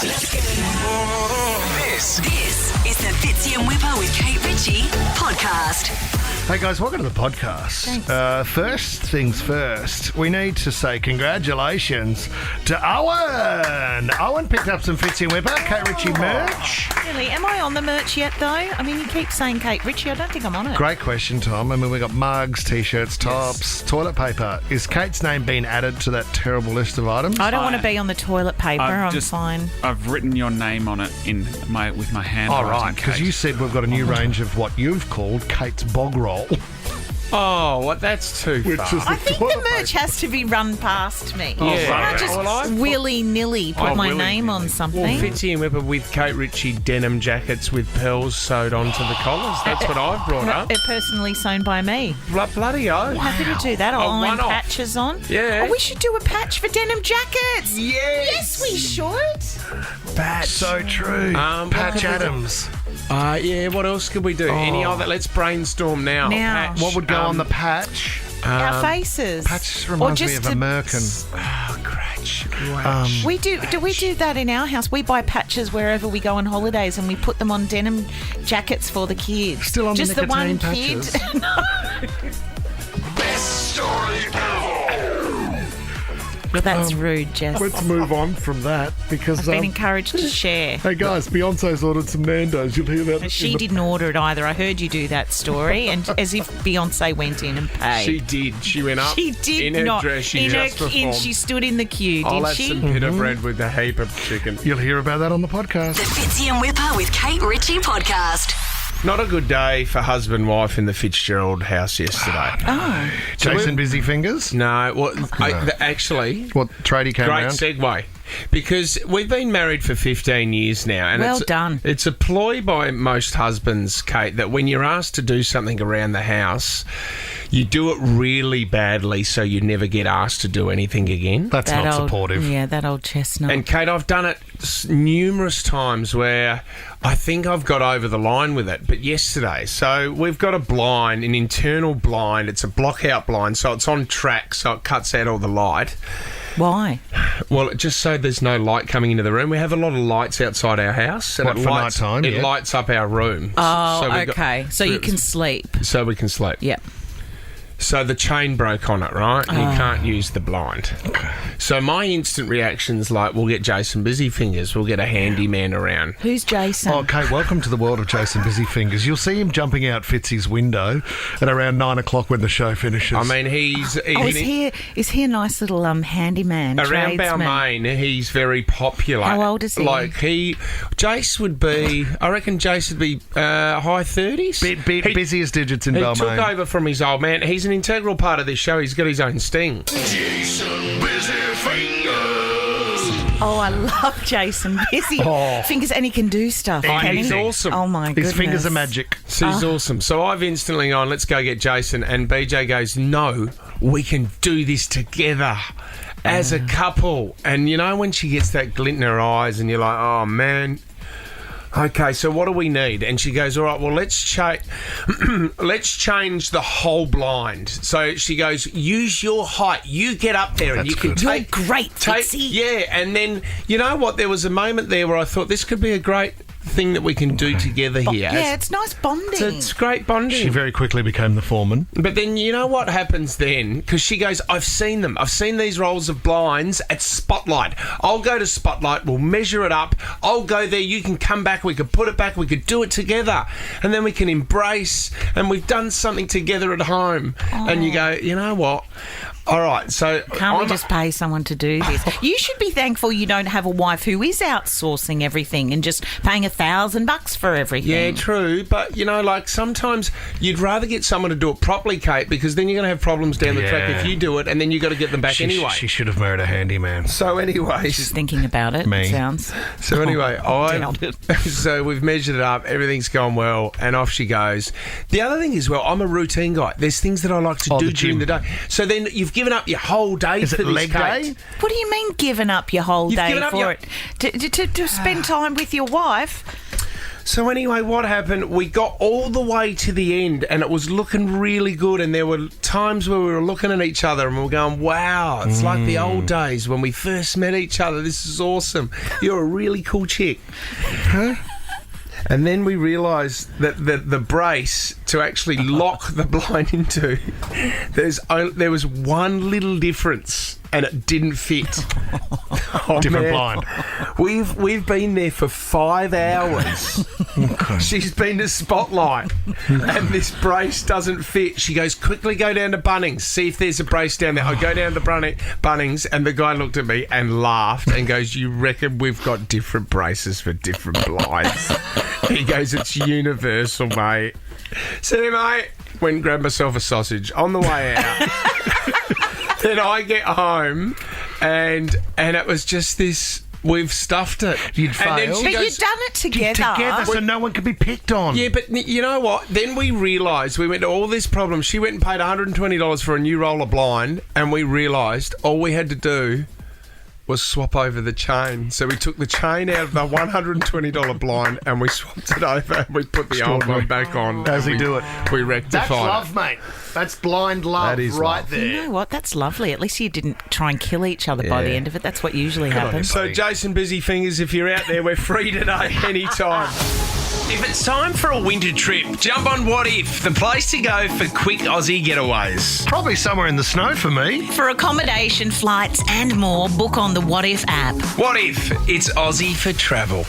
This is the Fitzy and Whipper with Kate Ritchie podcast. Hey guys, welcome to the podcast. Thanks. First things first, we need to say congratulations to Owen. Owen picked up some Fitzy and Whipper, Kate Ritchie merch. Really? Am I on the merch yet, though? I mean, you keep saying Kate Ritchie. I don't think I'm on it. Great question, Tom. I mean, we got mugs, t-shirts, tops, toilet paper. Is Kate's name being added to that terrible list of items? I don't want to be on the toilet paper. I'm fine. I've written your name on it with my hand. Oh, right, because you said we've got a new range of what you've called Kate's bog roll. Oh, what? That's too far. I think the merch has to be run past me. Yeah. I can't just willy-nilly put my name on something. Well, Fitzy and Whipper with Kate Ritchie denim jackets with pearls sewed onto the collars. That's what I've brought up. They're personally sewn by me. Bloody oath. Happy to do that. I'll iron one-off. patches on. Yeah. Oh, we should do a patch for denim jackets. Yes. Yes, we should. Patch. So true. Patch Adams. Yeah, what else could we do? Any other? Let's brainstorm now. Patch. What would go on the patch? Our faces. Patch reminds me of a merkin. Scratch. We do we do that in our house? We buy patches wherever we go on holidays and we put them on denim jackets for the kids. Still on just the the one nicotine kid. patches. No. Best story ever. Well, that's rude, Jess. Let's move on from that because I've been encouraged to share. hey guys, Beyonce's ordered some Nandos. You'll hear that. She didn't order it either. I heard you do that story, and as if Beyonce went in and paid. She did. She went up. She did in her not. dress. She in just her performed. she stood in the queue, I'll did have she? some pita bread with a heap of chicken. You'll hear about that on the podcast. The Fitzy and Whipper with Kate Ritchie podcast. Not a good day for husband and wife in the Fitzgerald house yesterday. Oh, Jason Busyfingers? No, well, actually, What tradie came great around? segue. Because we've been married for 15 years now. And Well it's, done. It's a ploy by most husbands, Kate, that when you're asked to do something around the house, you do it really badly so you never get asked to do anything again. That's that not old, supportive. Yeah, that old chestnut. And, Kate, I've done it numerous times where I think I've got over the line with it. But yesterday, so we've got a blind, an internal blind. It's a block-out blind, so it's on track, so it cuts out all the light. Why? Well, just so there's no light coming into the room. We have a lot of lights outside our house. And What, for nighttime? It Yeah. lights up our room. Oh, So we got- okay. So you can sleep. So we can sleep. Yep. So the chain broke on it, right? And you can't use the blind. So my instant reaction's like, we'll get Jason Busyfingers. We'll get a handyman around. Who's Jason? Oh, Kate, welcome to the world of Jason Busyfingers. You'll see him jumping out Fitzy's window at around 9 o'clock when the show finishes. I mean, he's is he a nice little handyman? around tradesman? Balmain, he's very popular. How old is he? Jace would be, I reckon Jace would be high 30s. busiest digits in He Balmain. took over from his old man. He's an integral part of this show. He's got his own sting. Jason Busyfingers. Oh, I love Jason Busyfingers, and he can do stuff. Can he's he? awesome. Oh my goodness. His fingers are magic. So he's awesome. So I've instantly gone, let's go get Jason. And BJ goes, no, we can do this together as a couple. And you know when she gets that glint in her eyes and you're like, oh, man. Okay, so what do we need? And she goes, all right, well, let's change the whole blind. So she goes, use your height. You get up there and That's you can good. take... You're great, Fitzy. Yeah, and then, you know what? There was a moment there where I thought this could be a great thing that we can do together here. Yeah, it's nice bonding. It's great bonding. She very quickly became the foreman. But then you know what happens then? Because she goes, I've seen them. I've seen these rolls of blinds at Spotlight. I'll go to Spotlight. We'll measure it up. I'll go there. You can come back. We could put it back. We could do it together. And then we can embrace. And we've done something together at home. And you go, you know what? All right, so... Can't we just pay someone to do this? You should be thankful you don't have a wife who is outsourcing everything and just paying $1,000 for everything. Yeah, true. But, you know, like, sometimes you'd rather get someone to do it properly, Kate, because then you're going to have problems down the track if you do it, and then you've got to get them back anyway. She should have married a handyman. So anyway... She's thinking about it, Me. sounds. So anyway, doubt it. So we've measured it up, everything's gone well, and off she goes. The other thing is, well, I'm a routine guy. There's things that I like to do the during gym. the day. So then you've given up your whole day Is for it this, leg Kate. day? What do you mean giving up your whole You've day given up for your- it? To spend time with your wife? So anyway, what happened? We got all the way to the end and it was looking really good, and there were times where we were looking at each other and we were going, wow, it's like the old days when we first met each other. This is awesome. You're a really cool chick. Huh? And then we realised that the brace to actually lock the blind into, there was one little difference, and it didn't fit. Different blind. We've been there for 5 hours. She's been to Spotlight, and this brace doesn't fit. She goes, quickly go down to Bunnings, see if there's a brace down there. I go down to Bunnings, and the guy looked at me and laughed and goes, you reckon we've got different braces for different blinds? He goes, it's universal, mate. So, mate, went and grabbed myself a sausage on the way out. Then I get home, and it was just this. We've stuffed it. You'd failed. But you'd done it together. So no one could be picked on. Yeah, but you know what? Then we realised we went to all this problem. She went and paid $120 for a new roller blind, and we realised all we had to do was swap over the chain. So we took the chain out of the $120 blind and we swapped it over and we put the old one back on. How's he do it? We rectified That's love, mate. That's blind love That is right love. there. You know what? That's lovely. At least you didn't try and kill each other by the end of it. That's what usually happens. So, Jason Busyfingers, if you're out there, we're free today, anytime. If it's time for a winter trip, jump on What If, the place to go for quick Aussie getaways. Probably somewhere in the snow for me. For accommodation, flights and more, book on the What If app. What If? It's Aussie for travel.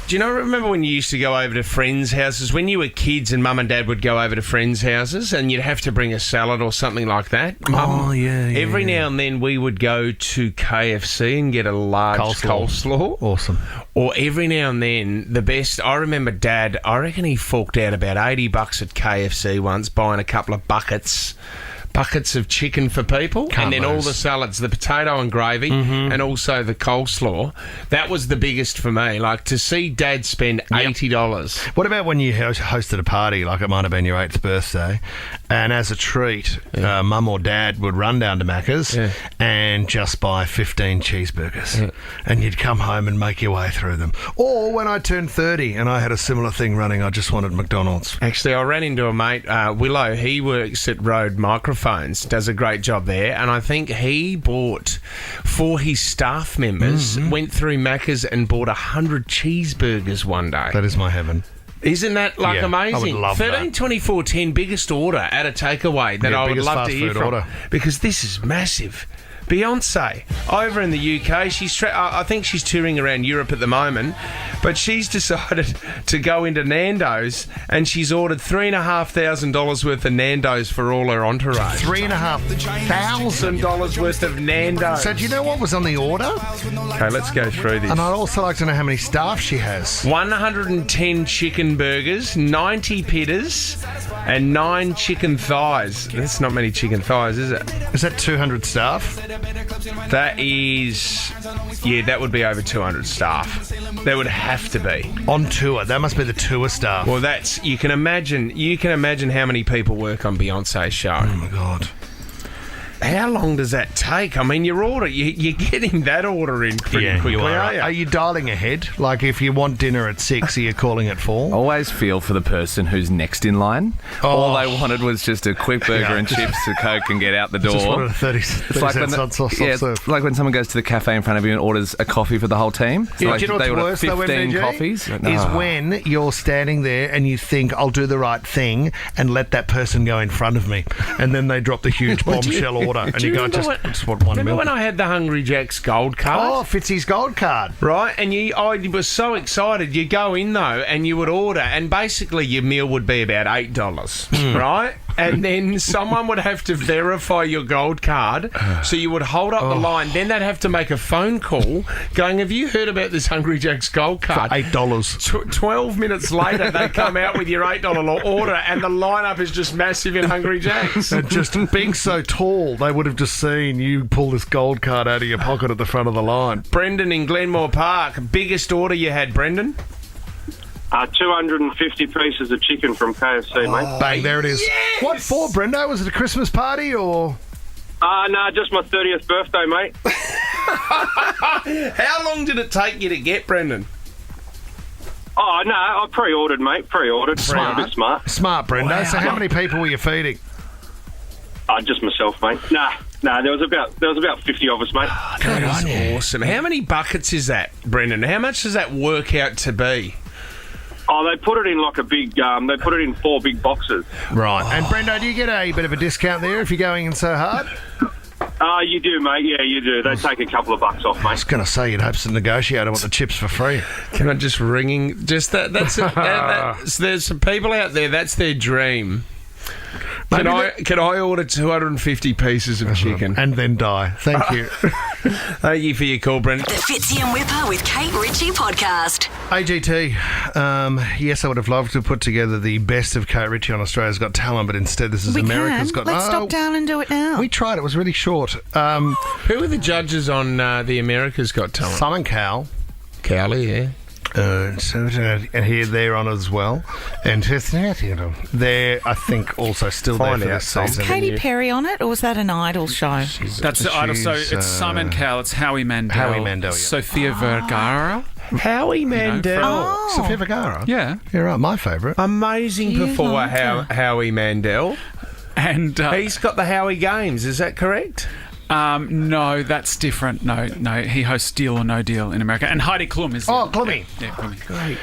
Do you remember when you used to go over to friends' houses? When you were kids and Mum and Dad would go over to friends' houses and you'd have to bring a salad or something like that? Every now and then we would go to KFC and get a large coleslaw. Awesome. Or every now and then, the best, I remember Dad, I reckon he forked out about $80 at KFC once buying a couple of buckets of chicken for people, and then all the salads, the potato and gravy, and also the coleslaw. That was the biggest for me. Like, to see Dad spend $80. What about when you hosted a party, like it might have been your 8th birthday, and as a treat, Mum or Dad would run down to Macca's and just buy 15 cheeseburgers, and you'd come home and make your way through them. Or when I turned 30 and I had a similar thing running, I just wanted McDonald's. Actually, I ran into a mate, Willow. He works at Rode Microphones, does a great job there, and I think he bought, for his staff members, went through Macca's and bought 100 cheeseburgers one day. That is my heaven. Isn't that amazing? I would love 13, 24, 10, biggest order at a takeaway that I would love to hear from. order. Because this is massive. Beyonce, over in the UK, I think she's touring around Europe at the moment, but she's decided to go into Nandos and she's ordered $3,500 worth of Nandos for all her entourage. $3,500 worth of Nandos. So do you know what was on the order? Okay, let's go through this. And I'd also like to know how many staff she has. 110 chicken burgers, 90 pittas, and 9 chicken thighs. That's not many chicken thighs, is it? Is that 200 staff? That is, that would be over 200 staff. There would have to be. On tour. That must be the tour staff. Well, you can imagine how many people work on Beyonce's show. Oh my God. How long does that take? I mean, you're getting that order in pretty quickly, are you? Are you dialing ahead? Like, if you want dinner at 6, are you calling at 4? Always feel for the person who's next in line. All they wanted was just a quick burger and chips, a Coke, and get out the door. Just wanted a 30 cents on soft serve. It's like when someone goes to the cafe in front of you and orders a coffee for the whole team. Do Like you know what's they order worse, though, 15 MJ? coffees. Is when you're standing there and you think, I'll do the right thing and let that person go in front of me. And then they drop the huge bombshell order. And you go, just want one Remember milk. when I had the Hungry Jack's gold card? Oh, Fitzy's gold card. Right, and I was so excited. You go in, though, and you would order, and basically your meal would be about $8, right? And then someone would have to verify your gold card, so you would hold up the line. Then they'd have to make a phone call going, have you heard about this Hungry Jack's gold card? For $8. 12 minutes later, they come out with your $8 order, and the lineup is just massive in Hungry Jack's. And just being so tall, they would have just seen you pull this gold card out of your pocket at the front of the line. Brendan in Glenmore Park, biggest order you had, Brendan? 250 pieces of chicken from KFC, mate. Bang, there it is. Yes! What for, Brendo? Was it a Christmas party or...? No, just my 30th birthday, mate. How long did it take you to get, Brendan? Oh, no, I pre-ordered, mate. Pre-ordered. Smart. A bit smart. Smart, Brenda. So how many people were you feeding? Just myself, mate. Nah, there was about 50 of us, mate. That is awesome. How many buckets is that, Brendan? How much does that work out to be? Oh, they put it in like a big. They put it in 4 big boxes. Right. And Brendo, do you get a bit of a discount there if you're going in so hard? You do, mate. Yeah, you do. They take a couple of bucks off, I mate. was going to say you'd hope to negotiate. I want the chips for free. Can I just ringing? Just that. There's some people out there. That's their dream. Can I order 250 pieces of chicken and then die? Thank you. Thank you for your call, Brendan. The Fitzy and Whipper with Kate Ritchie podcast. AGT, yes, I would have loved to put together the best of Kate Ritchie on Australia's Got Talent, but instead this is America's Got... Let's stop down and do it now. We tried. It was really short. Who are the judges on the America's Got Talent? Sam and Cal. Cowley, yeah. And here they're on as well, and they're I think also still there for this Is season. Katy Perry on it, or was that an Idol show? That's the Idol. So it's Simon Cowell, it's Howie Mandel, yeah. Sophia Vergara. Howie Mandel. Sophia Vergara. Yeah. Yeah, right. My favourite. Amazing performer, Howie Mandel. And he's got the Howie Games, is that correct? No, that's different. No, he hosts Deal or No Deal in America. And Heidi Klum is... Klummy. Yeah, Klummy. Great.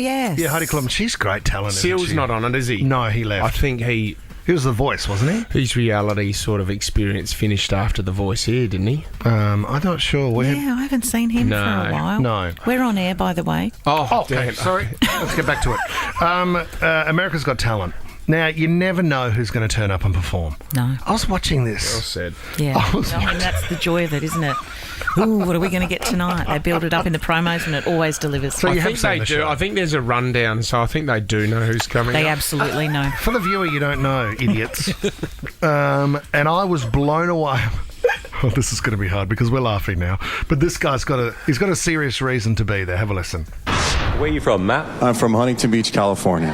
Yes. Yeah, Heidi Klum. She's great talent. Seal's not on it, is he? No, he left. I think he was The Voice, wasn't he? His reality sort of experience finished after The Voice here, didn't he? I'm not sure. I haven't seen him for a while. No. We're on air, by the way. Oh, okay. damn. Sorry. Let's get back to it. America's Got Talent. Now, you never know who's going to turn up and perform. No. I was watching this. Well said. Yeah. That's the joy of it, isn't it? Ooh, what are we going to get tonight? They build it up in the promos and it always delivers. So I think they do. I think there's a rundown, so I think they do know who's coming They up. absolutely know. For the viewer, you don't know, idiots. And I was blown away. Oh, this is going to be hard because we're laughing now. But this guy's got a serious reason to be there. Have a listen. Where are you from, Matt? I'm from Huntington Beach, California.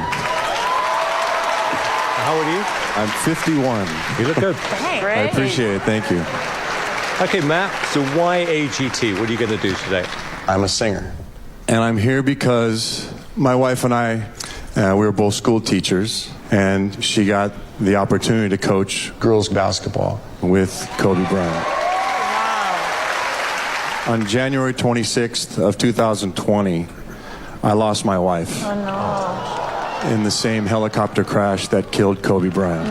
How old are you? I'm 51. You look good. I appreciate it. Thank you. Okay, Matt, so why AGT? What are you going to do today? I'm a singer. And I'm here because my wife and I, we were both school teachers, and she got the opportunity to coach girls basketball with Kobe Bryant. Wow. On January 26th of 2020, I lost my wife. Oh, no. In the same helicopter crash that killed Kobe Bryant.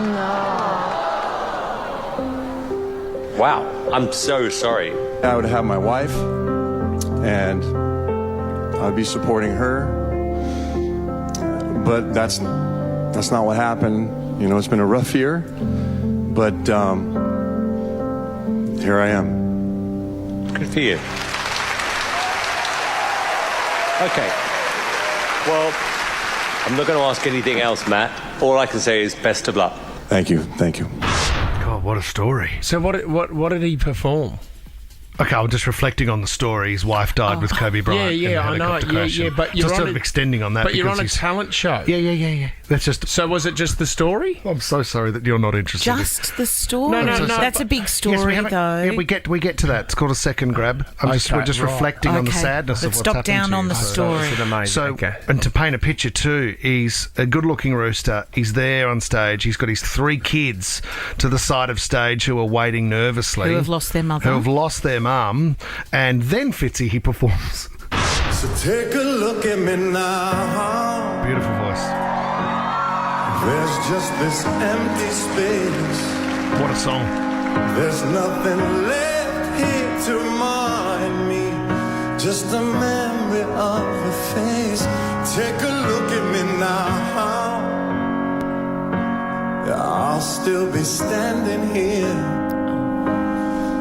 Wow, I'm so sorry. I would have my wife, and I'd be supporting her, but that's not what happened. You know, it's been a rough year, but here I am. Good for you. Okay, well, I'm not going to ask anything else, Matt. All I can say is best of luck. Thank you. Thank you. God, what a story. So what did he perform? Okay, I'm just reflecting on the story. His wife died with Kobe Bryant. Yeah, I know. Yeah, but you're just sort of extending on that. But you're on a talent show. Yeah. That's just. So was it just the story? I'm so sorry that you're not interested. Just the story. No. That's a big story, though. Yeah, we get to that. It's called a second grab. We're just reflecting on the sadness of what's happened. Stop down on the story. And to paint a picture too, he's a good-looking rooster. He's there on stage. He's got his 3 kids to the side of stage who are waiting nervously. Who have lost their mother. Who have lost their mum. And then Fitzy, he performs. So take a look at me now. Beautiful voice. There's just this empty space. What a song. There's nothing left here to remind me. Just a memory of a face. Take a look at me now. I'll still be standing here.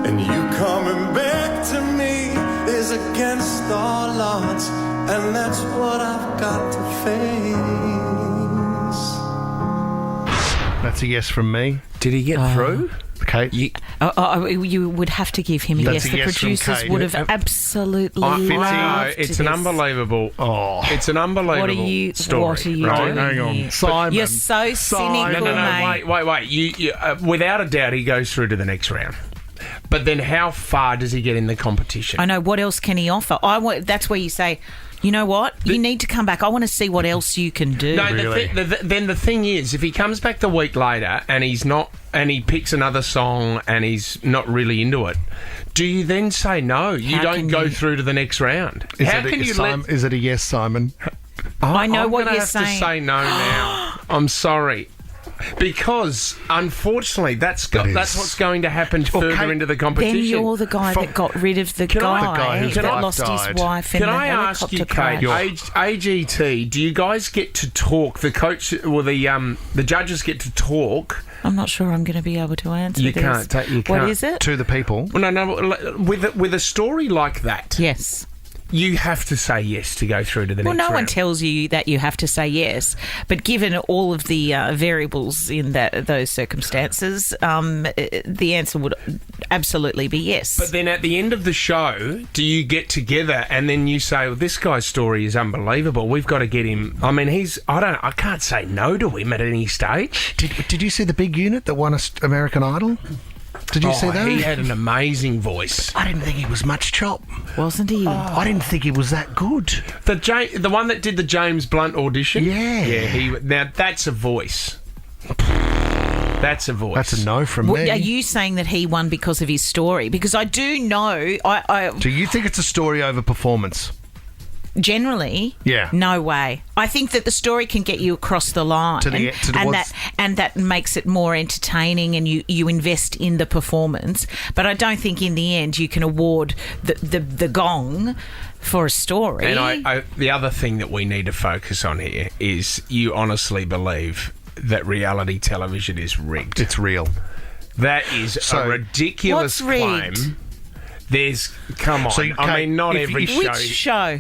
And you coming back to me is against all odds, and that's what I've got to face. That's a yes from me. Did he get through? Okay. You would have to give him a yes. The producers would have absolutely loved it's an unbelievable. It's an unbelievable story. What are you doing? Hang on, Simon. You're so cynical, mate. Wait. You, without a doubt, he goes through to the next round. But then how far does he get in the competition? I know. What else can he offer? That's where you say, you know what? You need to come back. I want to see what else you can do. No, then the thing is, if he comes back the week later and he's not, and he picks another song and he's not really into it, do you then say no? You don't go through to the next round. Is it a yes, Simon? I know I'm what gonna you're have saying. to say no now. I'm sorry. Because, unfortunately, that's what's going to happen further into the competition. Then you're the guy that got rid of the guy whose that wife lost died. his wife in Can the I ask you, helicopter Kate, crash. AGT, do you guys get to talk? The coach or the judges get to talk? I'm not sure I'm going to be able to answer You this. can't. What is it? To the people. Well, no. With a story like that, Yes. you have to say yes to go through to the next round. Well, no one tells you that you have to say yes, but given all of the variables in those circumstances, the answer would absolutely be yes. But then at the end of the show, do you get together and then you say, well, this guy's story is unbelievable. We've got to get him. I mean, I can't say no to him at any stage. Did you see the big unit that won American Idol? Did you see that? He had an amazing voice. I didn't think he was much chop. Wasn't he? I didn't think he was that good. The one that did the James Blunt audition? Yeah. Now, that's a voice. That's a voice. That's a no from me. Are you saying that he won because of his story? Because I do know... Do you think it's a story over performance? Generally, yeah, no way. I think that the story can get you across the line, and that makes it more entertaining, and you invest in the performance. But I don't think in the end you can award the gong for a story. And the other thing that we need to focus on here is you honestly believe that reality television is rigged. It's real. That is a ridiculous claim. Come on. So not every show. Which show?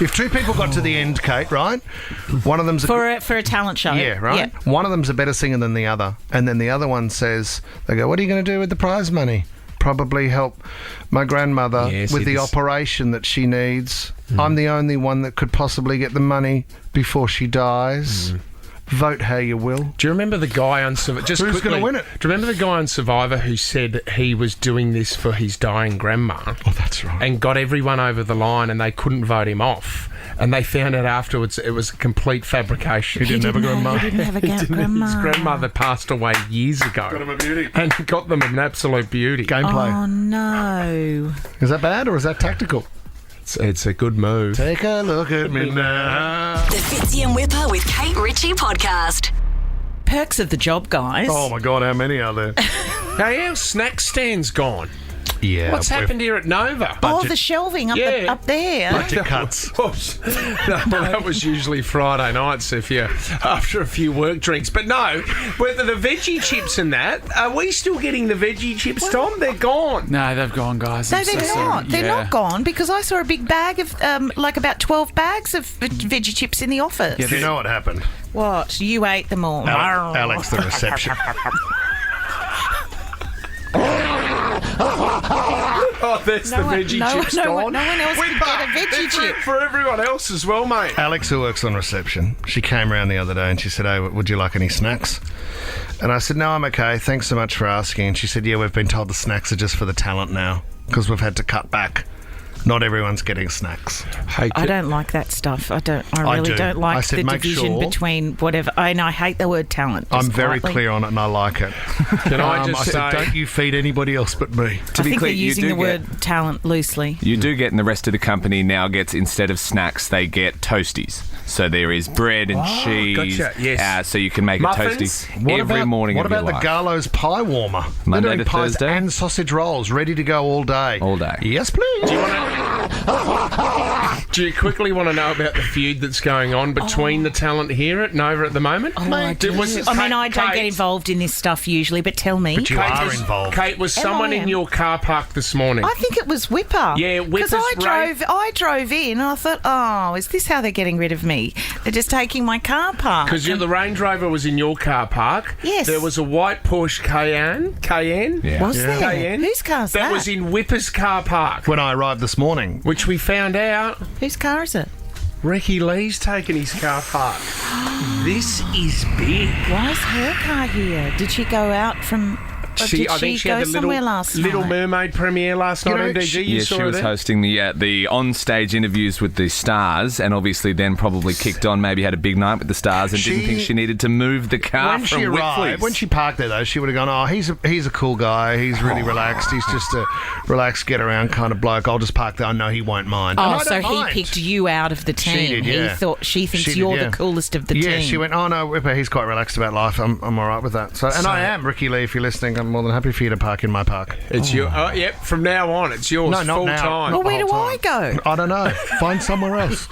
If two people got to the end, Kate, right? One of them's for a talent show. Yeah, right. Yeah. One of them's a better singer than the other, and then the other one says, "They go, what are you going to do with the prize money? Probably help my grandmother with the operation that she needs. I'm the only one that could possibly get the money before she dies." Vote how you will. Do you remember the guy on Survivor? Who's going to win it? Do you remember the guy on Survivor who said he was doing this for his dying grandma? Oh, that's right. And got everyone over the line, and they couldn't vote him off. And they found out afterwards it was a complete fabrication. He didn't have a grandma. He didn't have a grandma. His grandmother passed away years ago. Got him a beauty. And got them an absolute beauty. Gameplay. Oh no! Is that bad or is that tactical? It's a good move. Take a look at me now. The Fitzy and Whipper with Kate Ritchie podcast. Perks of the job, guys. Oh my God, how many are there? Hey, our snack stand's gone. Yeah. What's happened here at Nova? The shelving up there. Budget cuts. That was usually Friday nights after a few work drinks. But no, whether the veggie chips and that, are we still getting the veggie chips, Tom? They're gone. No, they've gone, guys. No, I'm they're so not. sorry. They're Yeah. not gone because I saw a big bag of, about 12 bags of veggie chips in the office. Do you know what happened? What? You ate them all. Alex, the reception. Oh, there's the veggie chips gone. No one else can get a veggie chip. For everyone else as well, mate. Alex, who works on reception, she came around the other day and she said, "Hey, would you like any snacks?" And I said, "No, I'm okay. Thanks so much for asking." And she said, "Yeah, we've been told the snacks are just for the talent now because we've had to cut back. Not everyone's getting snacks." I don't like that stuff. I really don't I like said, the make division sure. between whatever. And I hate the word talent. I'm just very quietly. clear on it and I like it. Can I just I said, say... don't you feed anybody else but me. I think they're using the word talent loosely. You do get, and the rest of the company now gets, instead of snacks, they get toasties. So there is bread and cheese. Gotcha, yes. So you can make Muffins? a toasty every morning What of your about the life. Garlow's pie warmer? Monday They're doing to pies Thursday? and sausage rolls ready to go all day. All day. Yes, please. Do you quickly want to know about the feud that's going on between the talent here at Nova at the moment? I do. I don't get involved in this stuff usually, but tell me. But you are involved. Kate, was Am someone I in am? your car park this morning? I think it was Whipper. Yeah, Whipper's because I drove in and I thought, oh, is this how they're getting rid of me? They're just taking my car park. Because the Range Rover was in your car park. Yes. There was a white Porsche Cayenne. Yeah. Was there? Cayenne. Whose car's that? That was in Whipper's car park. When I arrived this morning. Which we found out Whose car is it? Ricky Lee's taken his car park. This is big. Why is her car here? Did she go out from... Did she go somewhere last night? Little Mermaid premiere last night on DG. You saw she her was there? hosting the on-stage interviews with the stars, and obviously then probably kicked on, maybe had a big night with the stars, and didn't think she needed to move the car when from she Whitfleet. arrived, when she parked there, though, she would have gone, oh, he's a cool guy. He's really relaxed. He's just a relaxed, get-around kind of bloke. I'll just park there. I know he won't mind. Oh, so he picked you out of the team. She did, yeah. She thinks you're the coolest of the team. Yeah, she went, oh, no, Whipper, he's quite relaxed about life. I'm all right with that. So I am, Ricky Lee, if you're listening, I'm more than happy for you to park in my park. It's your... yep, from now on, it's yours full time. Well, where do I go? I don't know. Find somewhere else.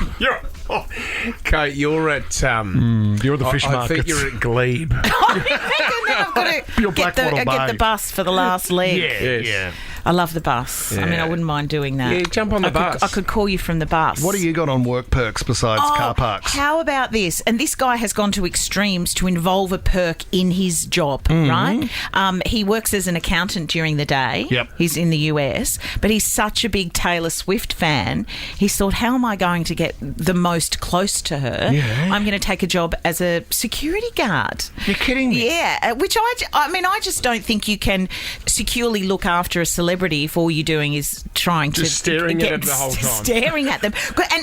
Kate, you're at... you're at the fish I market. think you're at Glebe. I've got to get the bus for the last leg. Yeah. I love the bus. Yeah. I mean, I wouldn't mind doing that. Yeah, jump on the bus. I could call you from the bus. What do you got on work perks besides car parks? How about this? And this guy has gone to extremes to involve a perk in his job, right? He works as an accountant during the day. Yep. He's in the US, but he's such a big Taylor Swift fan. He thought, how am I going to get the most close to her? Yeah. I'm going to take a job as a security guard. You're kidding me? Yeah, which I just don't think you can securely look after a celebrity if all you're doing is trying just staring at them the whole time. Staring at them.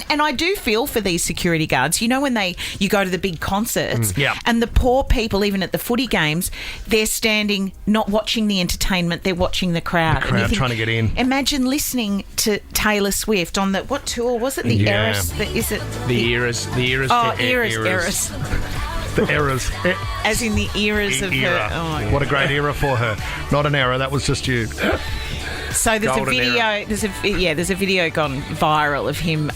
And I do feel for these security guards. You know, when you go to the big concerts and the poor people, even at the footy games, they're standing not watching the entertainment, they're watching the crowd. The crowd trying to get in. Imagine listening to Taylor Swift on the, what tour was it? The Eras? Is it? The Eras. Oh, Eras. The eras. As in the eras of era. her. Oh, my God. What a great era for her. Not an error, that was just you. So there's Golden a video. era. There's a video gone viral of him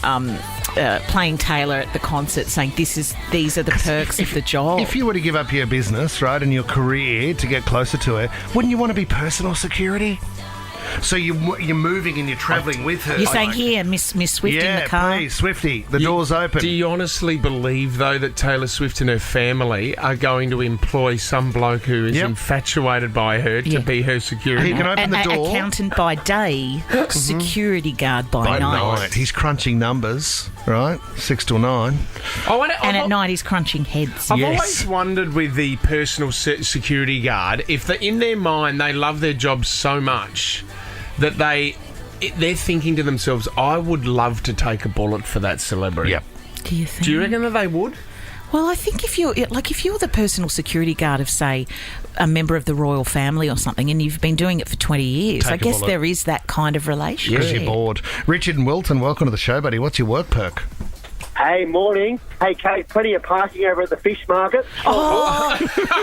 playing Taylor at the concert, saying these are the perks of the job. If you were to give up your business, right, and your career to get closer to her, wouldn't you want to be personal security? So you're moving and you're travelling with her. You're saying, here, Miss Swift in the car. Yeah, please, Swifty, the door's open. Do you honestly believe, though, that Taylor Swift and her family are going to employ some bloke who is infatuated by her to be her security? He can open the door. Accountant by day, security guard by night. He's crunching numbers, right? 6 till 9. And at night he's crunching heads. I've always wondered with the personal security guard, if in their mind they love their job so much that they're thinking to themselves, I would love to take a bullet for that celebrity. Yep. Do you think? Do you reckon that they would? Well, I think if you're the personal security guard of, say, a member of the royal family or something, and you've been doing it for 20 years, I guess there is that kind of relationship. Because you're bored. Richard and Wilton, welcome to the show, buddy. What's your work perk? Hey, morning. Hey, Kate, plenty of parking over at the fish market. Oh,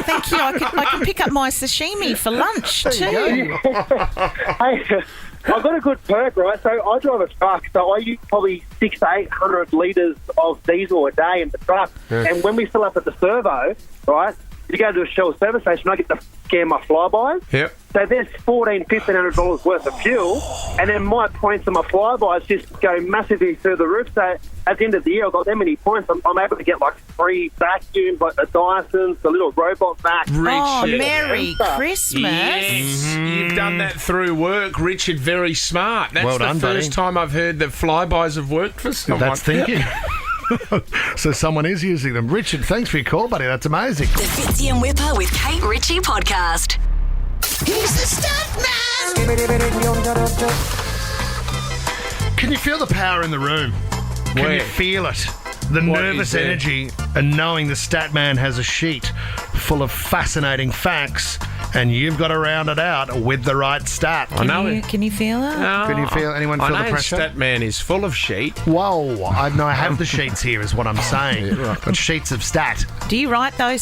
thank you. I can pick up my sashimi for lunch too. Hey, I've got a good perk, right? So I drive a truck, so I use probably 600 to 800 litres of diesel a day in the truck. Yeah. And when we fill up at the servo, right, you go to a Shell service station, I get to scan my flybys. Yep. So there's $1,500 worth of fuel, and then my points on my flybys just go massively through the roof. So at the end of the year, I've got that many points. I'm able to get like 3 vacuums, like the Dysons, the little robot vac. Merry Christmas. Yes. You've done that through work, Richard. Very smart. That's the first time I've heard that flybys have worked for someone. That's thinking. So someone is using them. Richard, thanks for your call, buddy. That's amazing. The Fitzy and Whipper with Kate Ritchie podcast. He's the stat man. Can you feel the power in the room? Can you feel it? The nervous energy and knowing the stat man has a sheet full of fascinating facts and you've got to round it out with the right stat. Can you feel it? Can you feel anyone feel the pressure? Stat man is full of sheet. Whoa, I have the sheets here is what I'm saying. But sheets of stat. Do you write those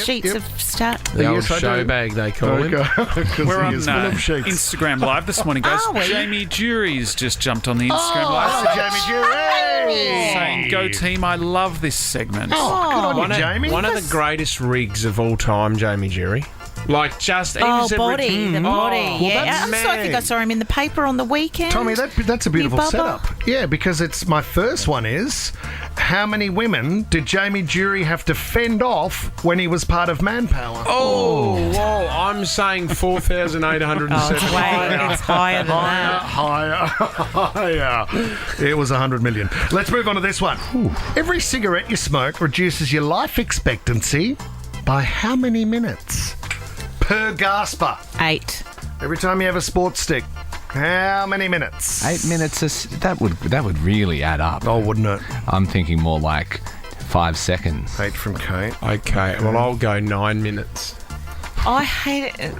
sheets of stat? The old show bag, they call him. We're on Instagram Live this morning, guys. Jamie Jury's just jumped on the Instagram Live. Jamie Jury! Saying, go team, I love this segment. Good on you, Jamie. One of the greatest rigs of all time, Jamie Jury. Like just the body. Yeah, I think I saw him in the paper on the weekend. Tommy, that's a beautiful setup. Yeah, because it's my first one is how many women did Jamie Jury have to fend off when he was part of Manpower? Whoa! I'm saying 4,870. It's higher than that. Higher. It was 100 million. Let's move on to this one. Every cigarette you smoke reduces your life expectancy by how many minutes? per gasper? 8. Every time you have a sports stick, how many minutes? 8 minutes. That would really add up. Oh, wouldn't it? I'm thinking more like 5 seconds. 8 from Kate. Okay, well, I'll go 9 minutes. I hate it.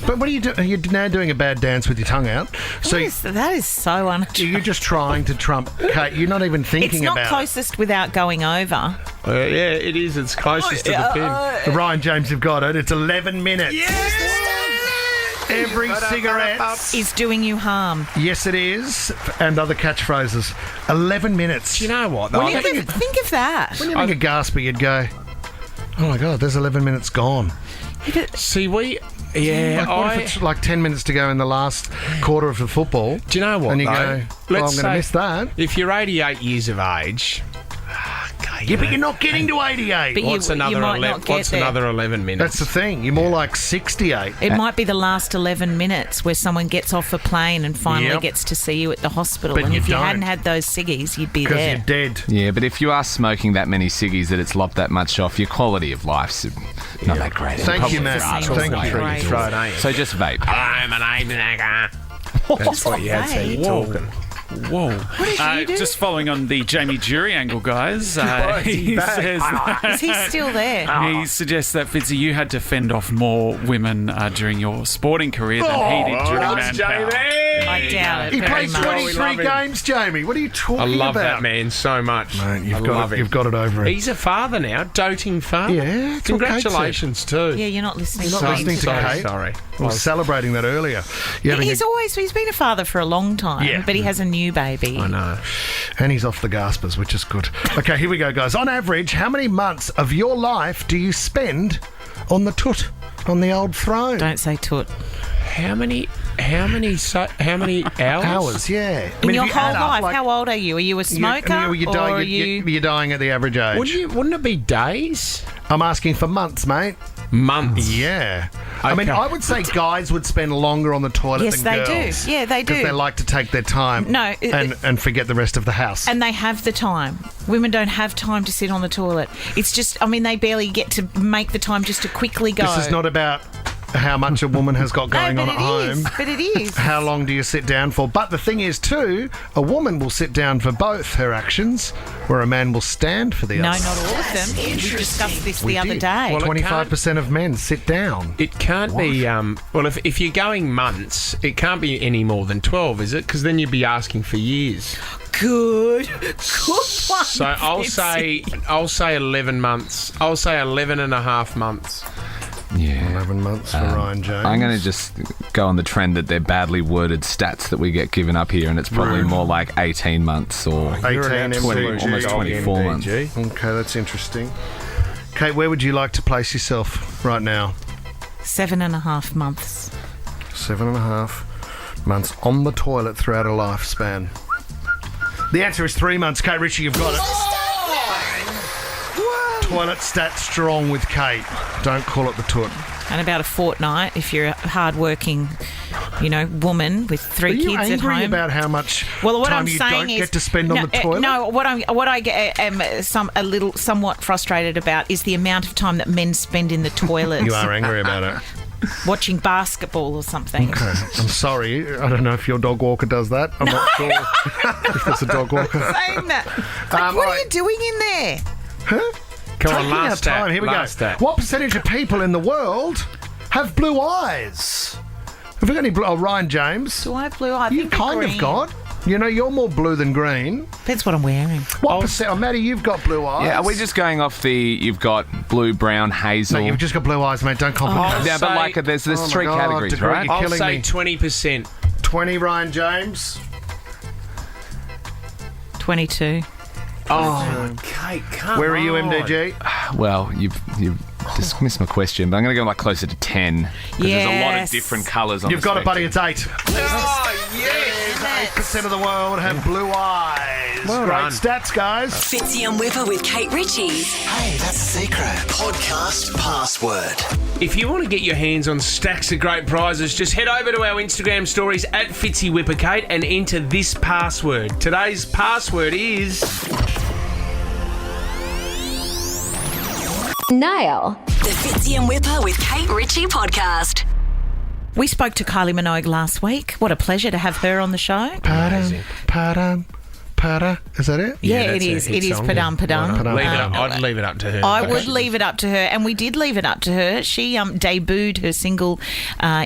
But what are you doing? Are you now doing a bad dance with your tongue out? That is so unattractive. You're just trying to trump Kate. You're not even thinking about it. It's not closest without going over. Yeah, it is. It's closest to the pin. Ryan James have got it. It's 11 minutes. Every cigarette is doing you harm. Yes, it is. And other catchphrases. 11 minutes. Do you know what? Think of that. When you make a gasper, you'd go, oh my God, there's 11 minutes gone. See, what if it's like 10 minutes to go in the last quarter of the football? Do you know what? And you though? go, well, I'm going to miss that. If you're 88 years of age. Yeah, but you're not getting to 88. But What's another 11 minutes? That's the thing. You're more like 68. It might be the last 11 minutes where someone gets off a plane and finally gets to see you at the hospital. But and you if you don't. hadn't had those ciggies, you'd be there. Because you're dead. Yeah, but if you are smoking that many ciggies that it's lopped that much off, your quality of life's not that great. Thank you, Matt. Thank you. So just vape. I'm an age. That's what you had to say. You're talking. Whoa. What did you do? Just following on the Jamie Jury angle, guys. He says Is he still there? He suggests that, Fitzy, you had to fend off more women during your sporting career than he did during Manpower. I doubt it. He very played much. 23 games, Jamie. What are you talking about? I love that man so much. Mate, you've got it over him. He's a father now, doting father. Yeah, it's what Kate congratulations too. Yeah, you're not listening. You're not listening to Kate. Sorry. I was celebrating that earlier. He's been a father for a long time, but he has a new baby. I know. And he's off the gaspers, which is good. Okay, here we go, guys. On average, how many months of your life do you spend on the toot, on the old throne? Don't say toot. How many hours? Hours, yeah. In your whole life, how old are you? Are you a smoker? You're dying at the average age. Wouldn't it be days? I'm asking for months, mate. Months? Yeah. Okay. I mean, I would say guys would spend longer on the toilet Yes, than they girls. do. Yeah, they do. Because they like to take their time and forget the rest of the house. And they have the time. Women don't have time to sit on the toilet. It's just, they barely get to make the time just to quickly go. This is not about how much a woman has got going on at home. But it is. How long do you sit down for? But the thing is, too, a woman will sit down for both her actions, where a man will stand for the other. No, not all of them. We discussed this the other day. Well, 25% of men sit down. It can't be. Well, if you're going months, it can't be any more than 12, is it? Because then you'd be asking for years. Good one. So I'll say 11 months. I'll say 11 and a half months. Yeah. 11 months for Ryan James. I'm going to just go on the trend that they're badly worded stats that we get given up here, and it's probably more like 18 months or 18 almost 24 months. Okay, that's interesting. Kate, where would you like to place yourself right now? 7.5 months. 7.5 months on the toilet throughout a lifespan. The answer is 3 months. Kate Ritchie, you've got it. Toilet stat strong with Kate. Don't call it the toot. And about a fortnight if you're a hard-working, woman with 3 kids at home. Are you angry about how much what time I'm you saying don't get to spend on the toilet? No, what I am somewhat frustrated about is the amount of time that men spend in the toilet. You are angry about it. Watching basketball or something. Okay, I'm sorry. I don't know if your dog walker does that. I'm not sure if there's a dog walker. Saying that. What are you doing in there? Huh? Come on, Taking our last time. stat, Here we go. last stat. What percentage of people in the world have blue eyes? Have we got any blue? Oh, Ryan James. Do I have blue eyes? You kind of got. You're more blue than green. Depends what I'm wearing. What percent? Oh, Maddie, you've got blue eyes. Yeah, are we just going off you've got blue, brown, hazel? No, you've just got blue eyes, mate. Don't complicate. Yeah, but like there's Oh three my God, categories, Degree, right? you're I'll killing say me. 20%. 20, Ryan James. 22. Oh, Kate, come Where are on. you, MDG? Well, you've dismissed my question, but I'm going to go like closer to 10 because there's a lot of different colours on You've the got it, spectrum. buddy. It's 8. Oh, yes. 8% of the world have blue eyes. Well Great done. stats, guys. Fitzy and Whipper with Kate Ritchie. Hey, that's a secret. Podcast password. If you want to get your hands on stacks of great prizes, just head over to our Instagram stories at Fitzy Whipper Kate and enter this password. Today's password is... Niall. The Fitzy and Whipper with Kate Ritchie podcast. We spoke to Kylie Minogue last week. What a pleasure to have her on the show. Padam, padam, pada. Is that it? Yeah, it is. It is padam, padam. I'd leave it up to her. I would leave it up to her, and we did leave it up to her. She debuted her single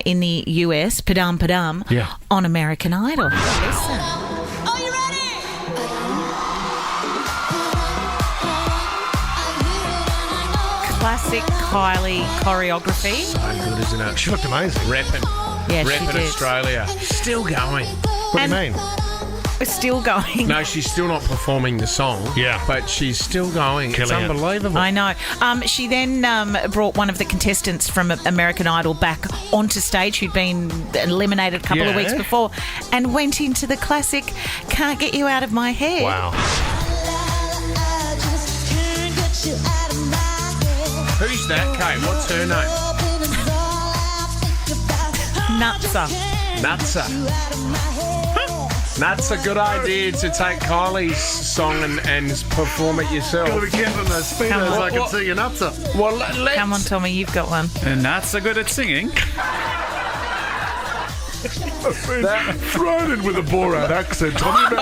in the US, Padam Padam, on American Idol. Listen. Are you ready? Classic Kylie choreography. So good, isn't it? She looked amazing. Repping. Yeah, she Repping did. Australia. Still going. What do you mean? We're still going. No, she's still not performing the song. Yeah. But she's still going. Killing it's it. unbelievable. I know. She then brought one of the contestants from American Idol back onto stage who'd been eliminated a couple of weeks before and went into the classic Can't Get You Out of My Head. Wow. Who's that, Kate? What's her name? Nutsa. Nutsa. That's a good idea to take Kylie's song and perform it yourself. Gotta be careful in those speedos. I can see your nuts up. Well, let's... Come on, Tommy, you've got one. And that's so good at singing. Thrown in with a Borat accent. Tommy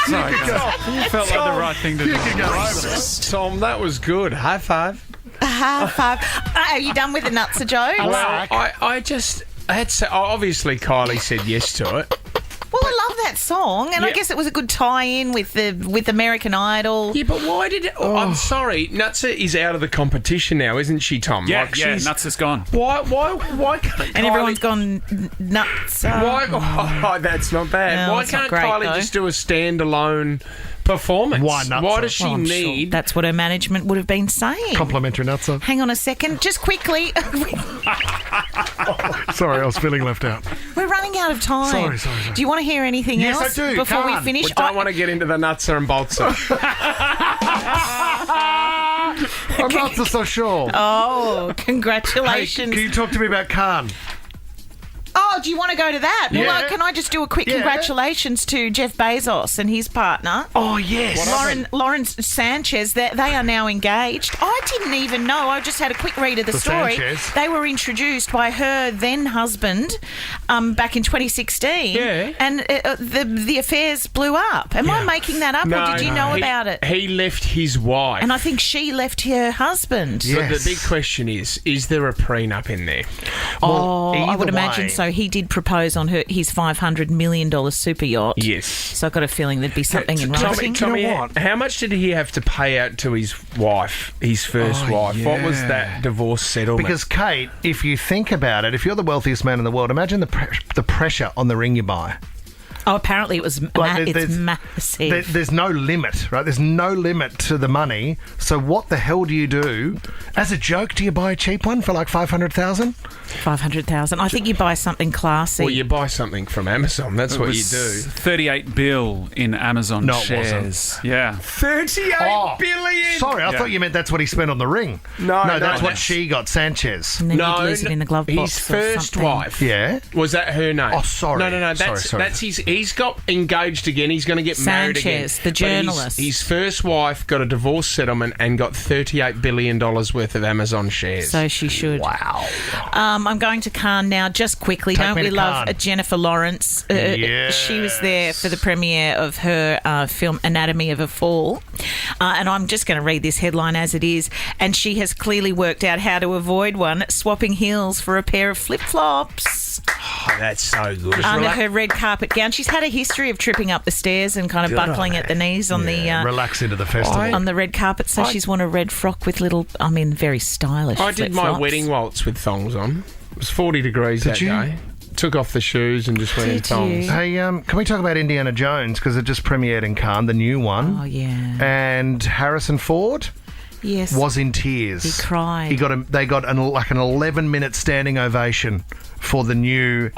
Sorry, guys. Felt like the right thing to do. You can go over it. Tom, that was good. High five. High five. Are you done with the Nutsa joke? Well, I had to say, obviously Kylie said yes to it. Well, I love that song, and I guess it was a good tie-in with American Idol. Yeah, but why did it... Oh, I'm sorry. Nutsa is out of the competition now, isn't she, Tom? Yeah, Nutsa's gone. Why can't And Kylie... everyone's gone nuts. Why... Oh, that's not bad. No, Why it's not can't great, Kylie though. just do a standalone performance? Why Nutsa? Why does she Well, I'm need... sure that's what her management would have been saying. Complimentary Nutsa. Hang on a second, just quickly. Sorry, I was feeling left out. We're running out of time. Sorry. Do you want to hear anything Yes, else I do. before we Can't. finish? We don't want to get into the Nutsa and Boltsa. I'm not so sure. Oh, Hey, congratulations. can you talk to me about Khan? Oh, do you want to go to that? Yeah. Well, can I just do a quick congratulations to Jeff Bezos and his partner? Oh, yes. Lauren Sanchez, they are now engaged. I didn't even know. I just had a quick read of the story. Sanchez. They were introduced by her then husband back in 2016. Yeah. And the affairs blew up. Am I making that up, or did you know about it? He left his wife. And I think she left her husband. So the big question is there a prenup in there? I would either imagine way. so. He did propose on his $500 million super yacht. Yes. So I've got a feeling there'd be something in writing. Tommy, You know what? how much did he have to pay out to his wife, his first wife? What was yeah. that divorce settlement? Because, Kate, if you think about it, if you're the wealthiest man in the world, imagine the pressure on the ring you buy. Oh, apparently it was it's there's- massive. There's no limit, right? There's no limit to the money. So what the hell do you do? As a joke, do you buy a cheap one for like 500,000? 500,000. I think you buy something classy. Well, you buy something from Amazon. That's what you do. 38 bill in Amazon No, it shares. wasn't. Yeah. 38 billion. Sorry, I thought you meant that's what he spent on the ring. No, that's what that's- she got, Sanchez. And then you'd lose it in the glove box. His or first something. wife. Yeah. Was that her name? Oh, sorry. No. Sorry. That's his. He's got engaged again. He's going to get married again. Sanchez, the But journalist. His first wife got a divorce settlement and got $38 billion worth of Amazon shares. So she should. Wow. I'm going to Cannes now, just quickly. Take Don't me we to love Cannes. Jennifer Lawrence? Yes. She was there for the premiere of her film Anatomy of a Fall. And I'm just going to read this headline as it is. And she has clearly worked out how to avoid one, swapping heels for a pair of flip-flops. Oh, that's so good. Under her red carpet gown. She's had a history of tripping up the stairs and kind of buckling at the knees on Relax into the festival. on the red carpet. So she's worn a red frock with little, very stylish I did my flip-flops. wedding waltz with thongs on. It was 40 degrees that you? day. Took off the shoes and just went in Did thongs. you? Hey, can we talk about Indiana Jones? Because it just premiered in Cannes, the new one. Oh, yeah. And Harrison Ford Yes. was in tears. He cried. They got an 11-minute standing ovation for the new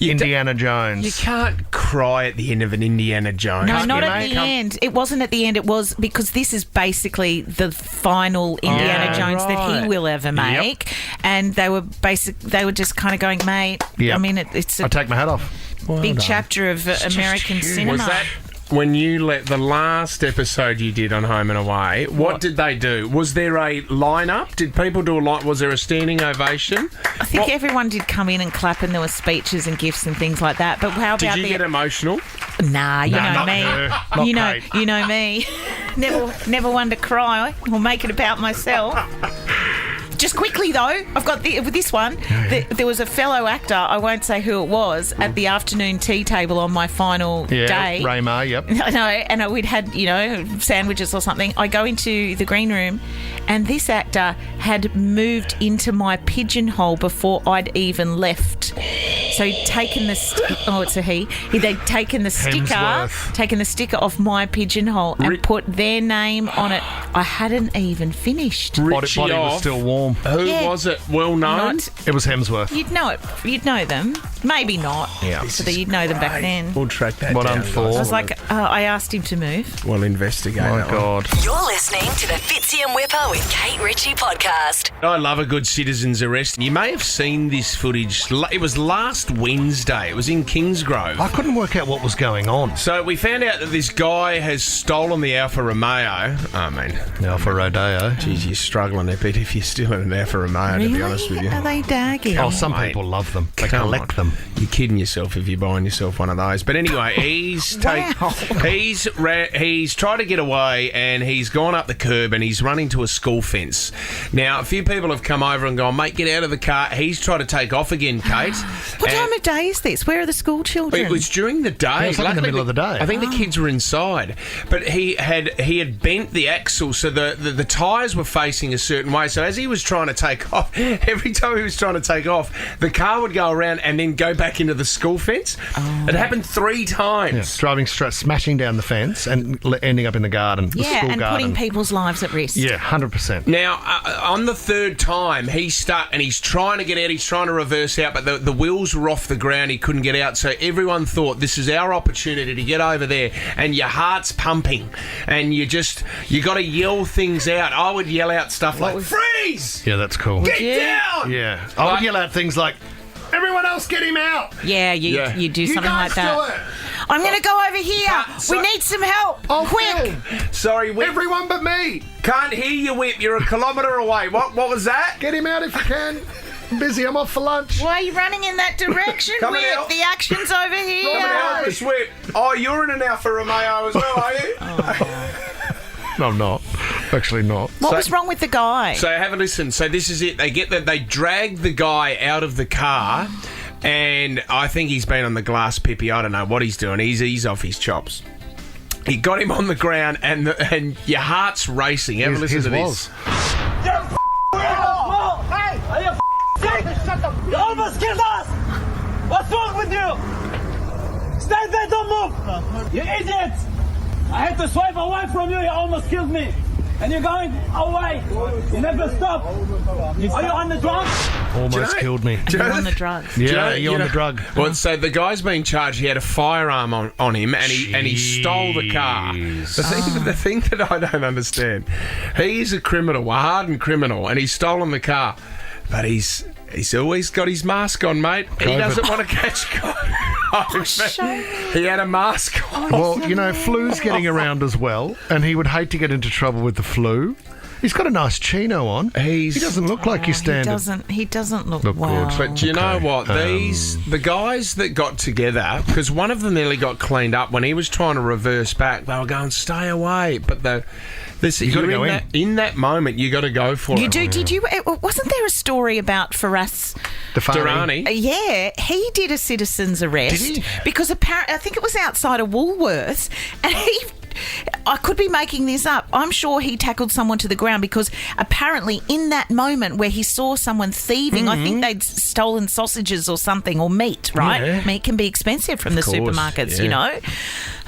Indiana Jones. You can't cry at the end of an Indiana Jones. No, not you, at mate? the end. It wasn't at the end. It was because this is basically the final Indiana Jones that he will ever make. And they were just kind of going, mate. Yep. I mean, it's I a take my hat off. big chapter of American cinema. when you let the last episode you did on Home and Away, what did they do? Was there a lineup? Did people do a line? Was there a standing ovation? I think everyone did come in and clap, and there were speeches and gifts and things like that. But how about Did you get emotional? Nah, you know not me. her. Not Kate. You know me. Never one to cry or make it about myself. Just quickly though, I've got with this one. There was a fellow actor, I won't say who it was, at the afternoon tea table on my final day. Raymar, yep. I know, and we'd had, sandwiches or something. I go into the green room, and this actor had moved into my pigeonhole before I'd even left. So he'd taken it's a he. They'd taken the sticker off my pigeonhole and put their name on it. I hadn't even finished. Body was still warm. Who was it? Well known? It was Hemsworth. You'd know it. You'd know them. Maybe not. Yeah. So you'd know them back then. We'll track that What down. unfold? I was like, I asked him to move. We'll investigate. My that one. God. You're listening to the Fitzy and Whipper with Kate Ritchie podcast. I love a good citizen's arrest. You may have seen this footage. It was last Wednesday. It was in Kingsgrove. I couldn't work out what was going on. So we found out that this guy has stolen the Alfa Romeo. The Alfa Rodeo. Geez, you're struggling a bit if you're stealing an Alfa Romeo, to be honest with you. Are they dagging? Some people love them. They Come collect on. them. You're kidding yourself if you're buying yourself one of those. But anyway, he's tried to get away, and he's gone up the curb and he's run into a school fence. Now, a few people have come over and gone, mate, get out of the car. He's tried to take off again, Kate. What time of day is this? Where are the school children? It was during the day. It was like in the middle of the day. I think the kids were inside, but he had bent the axle so the tyres were facing a certain way. So as he was trying to take off, every time he was trying to take off, the car would go around and then go back into the school fence. It happened 3 times. Yeah, driving straight, smashing down the fence and ending up in the garden. The school and garden. putting people's lives at risk. Yeah, 100%. Now, on the 3rd time, he's stuck and he's trying to get out. He's trying to reverse out, but the wheels were off the ground. He couldn't get out. So everyone thought this is our opportunity to get over there. And your heart's pumping, and you got to yell things out. I would yell out stuff like "freeze!" Yeah, that's cool. Get down! Yeah, I would yell out things like, "Everyone else, get him out!" Yeah, you do something like guys that. do it. I'm going to go over here. We need some help. Quick! Sorry, Whip. Everyone but me. Can't hear you, Whip. You're a kilometre away. What was that? Get him out if you can. I'm busy. I'm off for lunch. Why are you running in that direction, Coming Whip? out. The action's over here. Come and help us, Whip. Oh, you're in an Alfa Romeo as well, are you? No, I'm not. Actually not. What was wrong with the guy? So have a listen. So this is it. They drag the guy out of the car, and I think he's been on the glass pippy. I don't know what he's doing. He's off his chops. He got him on the ground, and your heart's racing. Have a listen to this. You almost killed us! What's wrong with you? Stay there, don't move! You idiot! I had to swipe away from you, you almost killed me! And you're going away! You never stop! Are you on the drugs? Almost killed me. You're on the drugs. Yeah, you're on the drug. Well, so the guy's being charged. He had a firearm on him, and he stole the car. The thing that I don't understand, he is a criminal, a hardened criminal, and he's stolen the car, but he's always got his mask on, mate. He doesn't want to catch COVID. He had a mask on. Well, flu's getting around as well, and he would hate to get into trouble with the flu. He's got a nice chino on. He doesn't look like your standard. He doesn't look well. good. But do you know what? The guys that got together, because one of them nearly got cleaned up when he was trying to reverse back. They were going, "Stay away!" But in that moment, you got to go for it. You do. Did you? Wasn't there a story about Faraz Durrani? Yeah, he did a citizen's arrest. Did he? Because apparently, I think it was outside of Woolworths, and I could be making this up. I'm sure he tackled someone to the ground because apparently in that moment where he saw someone thieving, I think they'd stolen sausages or something, or meat, right? Yeah. Meat can be expensive from the supermarkets, you know.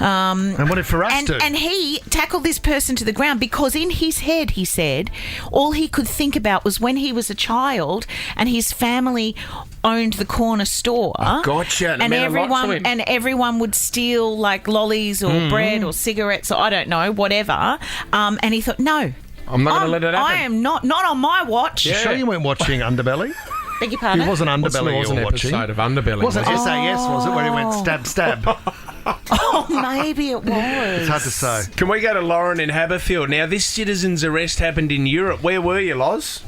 And what did Faraz do? And he tackled this person to the ground because in his head, he said, all he could think about was when he was a child and his family owned the corner store. Gotcha. And everyone would steal like lollies or bread or cigarettes or I don't know, whatever. And he thought, no, I'm not going to let it happen. I am not on my watch. You sure you weren't watching Underbelly? Beg your pardon? It wasn't Underbelly It was an you were watching. episode of Underbelly. Was it SAS, was it, where he went stab, stab? Oh, maybe it was. It's hard to say. Can we go to Lauren in Haberfield? Now, this citizen's arrest happened in Europe. Where were you, Loz?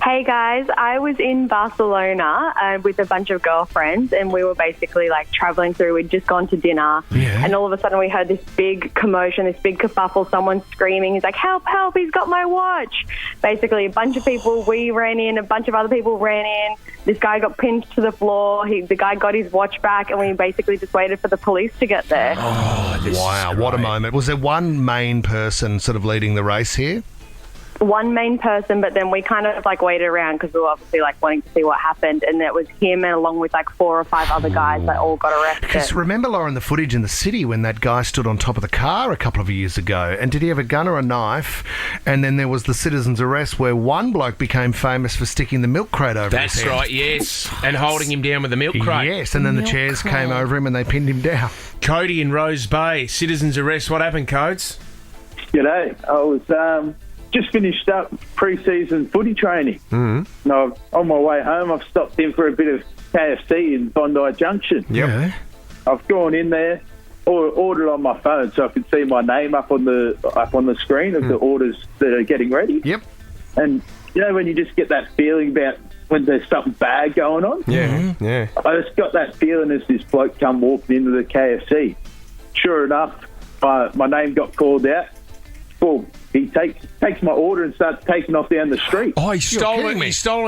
Hey guys, I was in Barcelona with a bunch of girlfriends, and we were basically like travelling through. We'd just gone to dinner, and all of a sudden we heard this big commotion, this big kerfuffle. Someone screaming, he's like, "Help, help, he's got my watch." Basically, a bunch of people, we ran in, a bunch of other people ran in. This guy got pinned to the floor. The guy got his watch back, and we basically just waited for the police to get there. Oh, wow, what a moment. Was there one main person sort of leading the race here? One main person, but then we kind of like waited around because we were obviously like wanting to see what happened, and it was him and along with like 4 or 5 other guys that all got arrested. Because remember, Lauren, the footage in the city when that guy stood on top of the car a couple of years ago, and did he have a gun or a knife? And then there was the citizen's arrest where one bloke became famous for sticking the milk crate over his head. That's right, yes, and holding him down with the milk crate. Yes, and then the chairs came over him and they pinned him down. Cody in Rose Bay, citizen's arrest. What happened, Codes? G'day. I was just finished up pre-season footy training. Mm-hmm. No, on my way home, I've stopped in for a bit of KFC in Bondi Junction. Yep. I've gone in there, ordered on my phone so I could see my name up on the screen of the orders that are getting ready. Yep. And you know when you just get that feeling about when there's something bad going on? Yeah, yeah. I just got that feeling as this bloke come walking into the KFC. Sure enough, my name got called out. Well, he takes my order and starts taking off down the street. Oh, he's stolen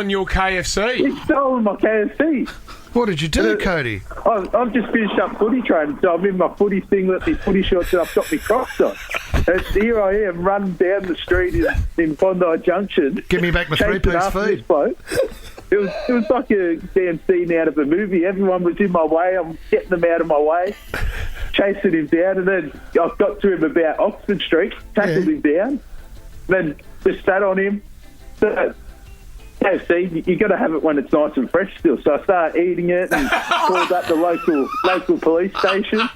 your KFC. He's stolen my KFC. What did you do, Cody? I've just finished up footy training, so I'm in my footy singlet, my footy shorts, and I've got my Crocs on. And here I am, running down the street in Bondi Junction. Give me back my three-piece food. It was like a damn scene out of a movie. Everyone was in my way. I'm getting them out of my way, chasing him down, and then I got to him about Oxford Street, tackled him down, then just sat on him. So, KFC, you got to have it when it's nice and fresh still. So I started eating it and called up the local police station.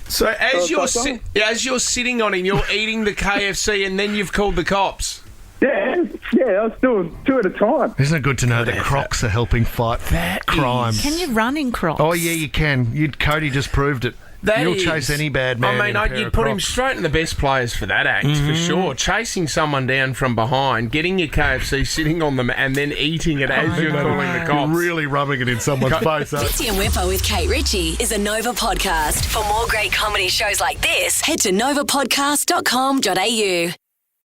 So as you're sitting on him, you're eating the KFC, and then you've called the cops. Yeah, I was doing 2 at a time. Isn't it good to know that Crocs are helping fight crime? Can you run in Crocs? Oh, yeah, you can. Cody just proved it. You'll chase any bad man. I mean, you'd put him straight in the best players for that act, for sure. Chasing someone down from behind, getting your KFC, sitting on them, and then eating it as you're calling the cops. You're really rubbing it in someone's face. Fitzy and Whipper with Kate Ritchie is a Nova podcast. For more great comedy shows like this, head to novapodcast.com.au.